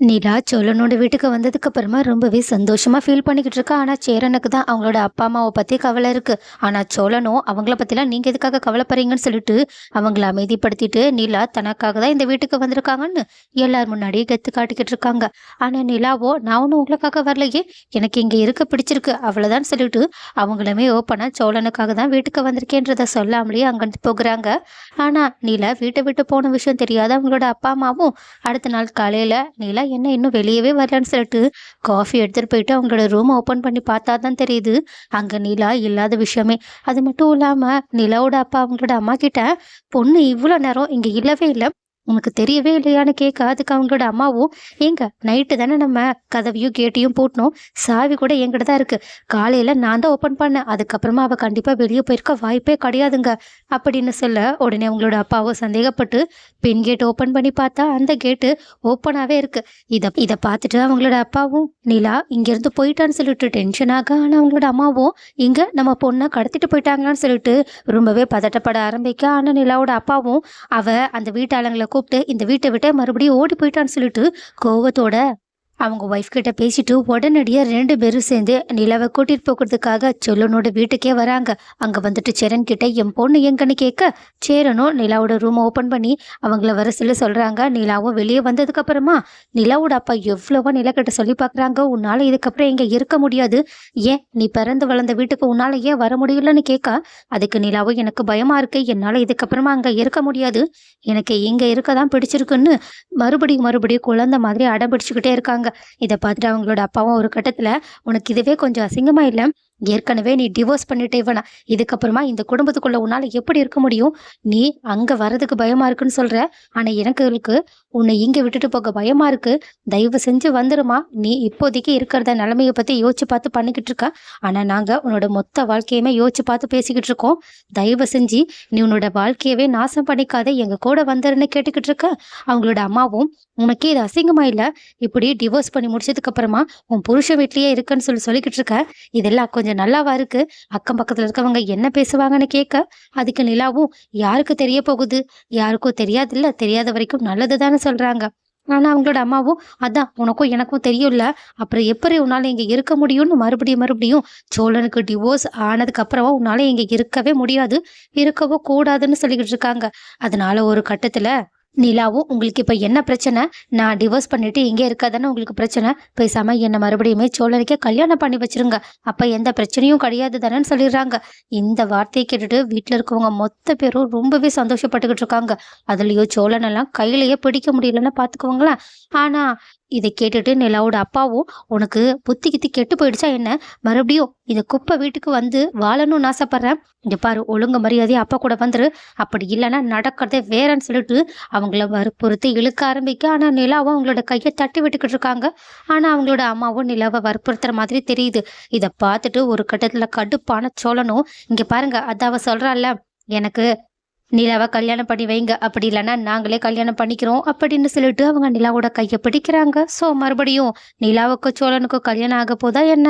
நிலா சோழனோட வீட்டுக்கு வந்ததுக்கு அப்புறமா ரொம்பவே சந்தோஷமா ஃபீல் பண்ணிக்கிட்டு இருக்கா. ஆனா சேரனுக்கு தான் அவங்களோட அப்பா அம்மாவை பத்தி கவலை இருக்கு. ஆனா சோழனும் அவங்கள பத்திலாம் நீங்க எதுக்காக கவலைப்படுறீங்கன்னு சொல்லிட்டு அவங்கள அமைதிப்படுத்திட்டு நிலா தனக்காக தான் இந்த வீட்டுக்கு வந்திருக்காங்கன்னு எல்லார் முன்னாடியே கெத்து காட்டிக்கிட்டு இருக்காங்க. ஆனா நிலாவோ நான் ஒன்றும் உங்களுக்காக வரலையே, எனக்கு இங்க இருக்க பிடிச்சிருக்கு அவ்வளவுதான் சொல்லிட்டு அவங்களுமே ஓப்பனா சோழனுக்காக தான் வீட்டுக்கு வந்திருக்கேன்றத சொல்லாமலேயே அங்கிருந்து போகிறாங்க. ஆனா நிலா வீட்டை விட்டு போன விஷயம் தெரியாத அவங்களோட அப்பா அம்மாவும் அடுத்த நாள் காலையில நிலா என்ன இன்னும் வெளியவே வரலன்னு சொல்லிட்டு காஃபி எடுத்துட்டு போயிட்டு அவங்களோட ரூம் ஓப்பன் பண்ணி பார்த்தா தான் தெரியுது அங்க நிலா இல்லாத விஷயமே. அது மட்டும் இல்லாம நிலாவோட அப்பா அவங்களோட அம்மா கிட்ட பொண்ணு இவ்வளோ நேரம் இங்க இல்லவே இல்லை, உனக்கு தெரியவே இல்லையான்னு கேட்க அதுக்கு அவங்களோட அம்மாவும், ஏங்க நைட்டு தானே நம்ம கதவையும் கேட்டையும் பூட்டணும், சாவி கூட என்கிட்ட தான் இருக்கு, காலையில நான் தான் ஓப்பன் பண்ணேன், அதுக்கப்புறமா அவ கண்டிப்பா வெளியே போயிருக்க வாய்ப்பே கிடையாதுங்க அப்படின்னு சொல்ல உடனே அவங்களோட அப்பாவும் சந்தேகப்பட்டு பின் கேட் ஓப்பன் பண்ணி பார்த்தா அந்த கேட்டு ஓப்பனாவே இருக்கு. இதை பார்த்துட்டு அவங்களோட அப்பாவும் நிலா இங்கிருந்து போயிட்டான்னு சொல்லிட்டு டென்ஷன் ஆக, ஆனா அவங்களோட அம்மாவும் இங்க நம்ம பொண்ணை கடத்திட்டு போயிட்டாங்களான்னு சொல்லிட்டு ரொம்பவே பதட்டப்பட ஆரம்பிக்க, ஆனா நிலாவோட அப்பாவும் அவ அந்த வீட்டாளங்களை கூப்பிட்டு இந்த வீட்டை விட்டு மறுபடியும் ஓடி போயிட்டான்னு சொல்லிட்டு கோவத்தோட அவங்க ஒய்ஃப் கிட்ட பேசிட்டு உடனடியா 2 பேரும் சேர்ந்து நிலாவை கூட்டிட்டு போகிறதுக்காக செல்லனோட வீட்டுக்கே வராங்க. அங்க வந்துட்டு சேரன் கிட்ட என் பொண்ணு எங்கன்னு கேட்க சேரனும் நிலாவோட ரூம் ஓபன் பண்ணி அவங்கள வர சொல்லி சொல்றாங்க. நிலாவும் வெளியே வந்ததுக்கு அப்புறமா நிலாவோட அப்பா எவ்வளவோ நிலா கிட்ட சொல்லி பாக்குறாங்க, உன்னால இதுக்கப்புறம் இங்க இருக்க முடியாது, ஏன் நீ பிறந்து வளர்ந்த வீட்டுக்கு உன்னால ஏன் வர முடியலன்னு கேட்க அதுக்கு நிலாவும் எனக்கு பயமா இருக்கு, என்னால இதுக்கப்புறமா அங்க இருக்க முடியாது, எனக்கு இங்க இருக்கதான் பிடிச்சிருக்குன்னு மறுபடியும் மறுபடியும் குழந்தை மாதிரி அடம் பிடிச்சுக்கிட்டே இருக்காங்க. இதை பார்த்துட்டு அவங்களோட அப்பாவும் ஒரு கட்டத்துல, உனக்கு இதுவே கொஞ்சம் அசிங்கமா இல்லை, ஏற்கனவே நீ டிவோர்ஸ் பண்ணிட்டு இவனா, இதுக்கப்புறமா இந்த குடும்பத்துக்குள்ள உன்னால எப்படி இருக்க முடியும், நீ அங்க வர்றதுக்கு பயமா இருக்குன்னு சொல்ற, ஆனா எனக்கு இருக்கு உன்னை இங்க விட்டுட்டு போக பயமா இருக்கு, தயவு செஞ்சு வந்துருமா, நீ இப்போதைக்கு இருக்கிறத நிலைமைய பத்தி யோசிச்சு பார்த்து பண்ணிக்கிட்டு இருக்க, ஆனா நாங்க உன்னோட மொத்த வாழ்க்கையுமே யோசிச்சு பார்த்து பேசிக்கிட்டு இருக்கோம், தயவு செஞ்சு நீ உன்னோட வாழ்க்கையவே நாசம் பண்ணிக்காத, எங்க கூட வந்துருன்னு கேட்டுக்கிட்டு இருக்க. அவங்களோட அம்மாவும், உனக்கே இது அசிங்கமா இல்ல, இப்படி டிவோர்ஸ் பண்ணி முடிச்சதுக்கு அப்புறமா உன் புருஷ வீட்லயே இருக்குன்னு சொல்லிக்கிட்டு இருக்க, இதெல்லாம் கொஞ்சம் நல்லாவா இருக்கு, அக்கம் பக்கத்துல இருக்கவங்க என்ன பேசுவாங்கன்னு கேட்க அதுக்கு நிலாவும், யாருக்கு தெரிய போகுது, யாருக்கும் தெரியாதுல்ல, தெரியாத வரைக்கும் நல்லதுதான்னு சொல்றாங்க. ஆனா அவங்களோட அம்மாவும், அதான் உனக்கும் எனக்கும் தெரியும்ல, அப்புறம் எப்படி உன்னால இங்க இருக்க முடியும்னு மறுபடியும் மறுபடியும் சோழனுக்கு டிவோர்ஸ் ஆனதுக்கு அப்புறமா உன்னால இங்க இருக்கவே முடியாது, இருக்கவோ கூடாதுன்னு சொல்லிக்கிட்டு இருக்காங்க. அதனால ஒரு கட்டத்துல நிலாவும், உங்களுக்கு இப்ப என்ன பிரச்சனை, நான் டிவோர்ஸ் பண்ணிட்டு இங்கே இருக்காதானே உங்களுக்கு பிரச்சனை, பேசாம என்ன மறுபடியுமே சோழனுக்கே கல்யாணம் பண்ணி வச்சிருங்க, அப்ப எந்த பிரச்சனையும் கிடையாது தானேன்னு சொல்லிடுறாங்க. இந்த வார்த்தையை கேட்டுட்டு வீட்டுல இருக்கவங்க மொத்த பேரும் ரொம்பவே சந்தோஷப்பட்டுக்கிட்டு இருக்காங்க. அதுலயும் சோழனெல்லாம் கையிலேயே பிடிக்க முடியலன்னு பாத்துக்குவாங்களா. ஆனா இதை கேட்டுட்டு நிலாவோட அப்பாவும், உனக்கு புத்தி கித்தி கெட்டு போயிடுச்சா என்ன, மறுபடியும் இந்த குப்பை வீட்டுக்கு வந்து வாழணும்னு ஆசைப்படுறேன், இங்க பாரு ஒழுங்கு மரியாதையா அப்பா கூட வந்துரு, அப்படி இல்லைன்னா நடக்கிறதே வேறன்னு சொல்லிட்டு அவங்கள வற்புறுத்தி இழுக்க ஆரம்பிக்க, ஆனா நிலாவும் அவங்களோட கையை தட்டி விட்டுக்கிட்டு இருக்காங்க. ஆனா அவங்களோட அம்மாவும் நிலாவை வற்புறுத்துற மாதிரி தெரியுது. இதை பார்த்துட்டு ஒரு கட்டத்துல கடுப்பான சோழனும், இங்க பாருங்க அதாவ சொல்றாள்ல, எனக்கு நிலாவை கல்யாணம் பண்ணி வைங்க, அப்படி இல்லைன்னா நாங்களே கல்யாணம் பண்ணிக்கிறோம் அப்படின்னு சொல்லிட்டு அவங்க நிலாவோட கையை பிடிக்கிறாங்க. ஸோ மறுபடியும் நிலாவுக்கும் சோழனுக்கும் கல்யாணம் ஆக போதா என்ன?